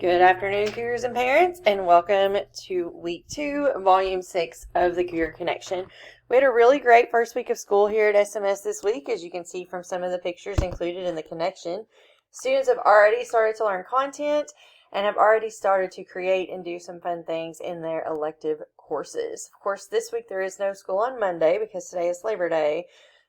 Good afternoon, Cougars and parents, and welcome to week 2, volume 6 of the Cougar Connection. We had a really great first week of school here at SMS this week, as you can see from some of the pictures included in the connection. Students have already started to learn content and have already started to create and do some fun things in their elective courses. Of course, this week there is no school on Monday because today is Labor Day.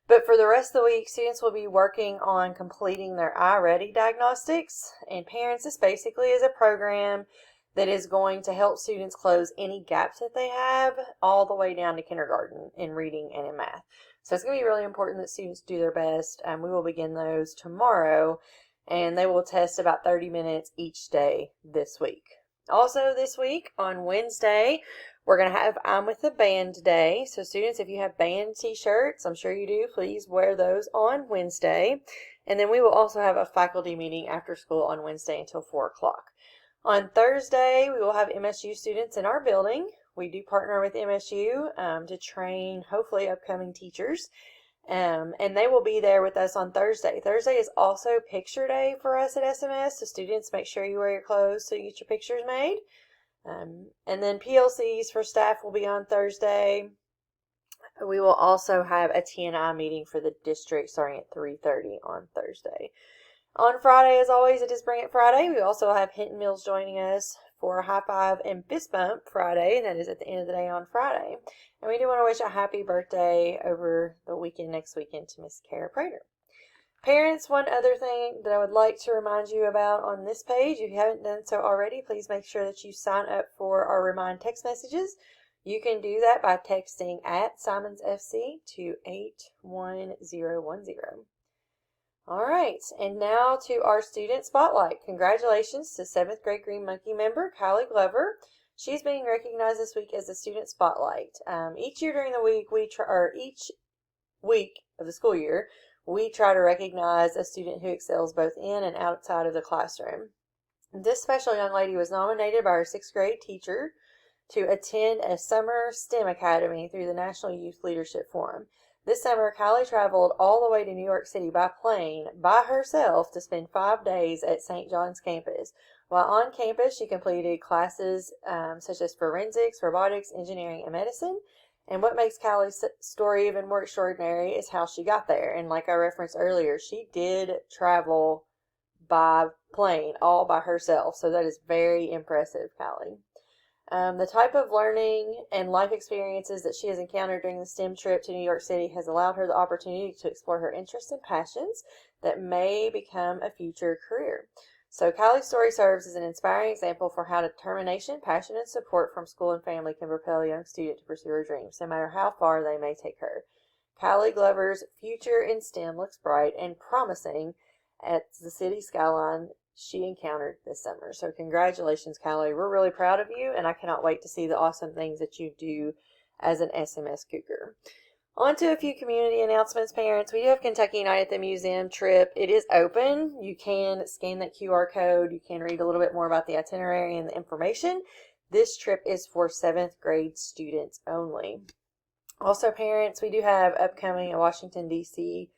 But for the rest of the week, students will be working on completing their iReady diagnostics. And Parents, this basically is a program that is going to help students close any gaps that they have all the way down to kindergarten in reading and in math. So it's going to be really important that students do their best. We will begin those tomorrow, and they will test about 30 minutes each day this week. Also this week on Wednesday, we're going to have I'm with the Band Day. So students, if you have band t-shirts, I'm sure you do, please wear those on Wednesday. And then we will also have a faculty meeting after school on Wednesday until 4 o'clock. On Thursday, we will have MSU students in our building. We do partner with MSU to train, hopefully, upcoming teachers. And they will be there with us on Thursday. Thursday is also picture day for us at SMS. So students, make sure you wear your clothes so you get your pictures made. And then PLCs for staff will be on Thursday. We will also have a TNI meeting for the district starting at 3:30 on Thursday. On Friday, as always, it is Bring It Friday. We also have Hinton Mills joining us for a high five and fist bump Friday, and that is at the end of the day on Friday. And we do want to wish a happy birthday over the weekend, next weekend, to Miss Kara Prater. Parents, one other thing that I would like to remind you about on this page, if you haven't done so already, please make sure that you sign up for our Remind text messages. You can do that by texting at SimonsFC to 81010. All right, and now to our student spotlight. Congratulations to 7th grade Green Monkey member, Kylie Glover. She's being recognized this week as the student spotlight. Each year during the week, each week of the school year, we try to recognize a student who excels both in and outside of the classroom. This special young lady was nominated by her 6th grade teacher to attend a summer STEM academy through the National Youth Leadership Forum. This summer, Kylie traveled all the way to New York City by plane by herself to spend 5 days at St. John's campus. While on campus, she completed classes such as forensics, robotics, engineering, and medicine. And what makes Callie's story even more extraordinary is how she got there. And like I referenced earlier, she did travel by plane all by herself. So that is very impressive, Callie. The type of learning and life experiences that she has encountered during the STEM trip to New York City has allowed her the opportunity to explore her interests and passions that may become a future career. So Kylie's story serves as an inspiring example for how determination, passion, and support from school and family can propel a young student to pursue her dreams, no matter how far they may take her. Kylie Glover's future in STEM looks bright and promising at the city skyline she encountered this summer. So congratulations, Kylie. We're really proud of you, and I cannot wait to see the awesome things that you do as an SMS Cougar. On to a few community announcements, parents. We do have Kentucky Night at the Museum trip. It is open. You can scan that QR code. You can read a little bit more about the itinerary and the information. This trip is for 7th grade students only. Also, parents, we do have upcoming a Washington, D.C.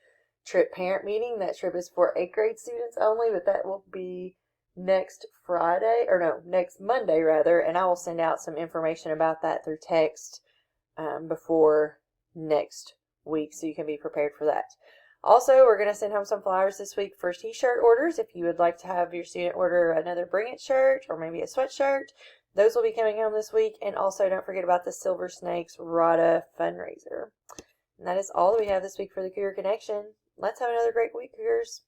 trip parent meeting. That trip is for 8th grade students only, but that will be next Monday rather, and I will send out some information about that through text before next week, so you can be prepared for that. Also, we're going to send home some flyers this week for t-shirt orders. If you would like to have your student order another Bring It shirt or maybe a sweatshirt, those will be coming home this week. And also, don't forget about the Silver Snakes RADA fundraiser. And that is all that we have this week for the Cougar Connection. Let's have another great week, Cougars.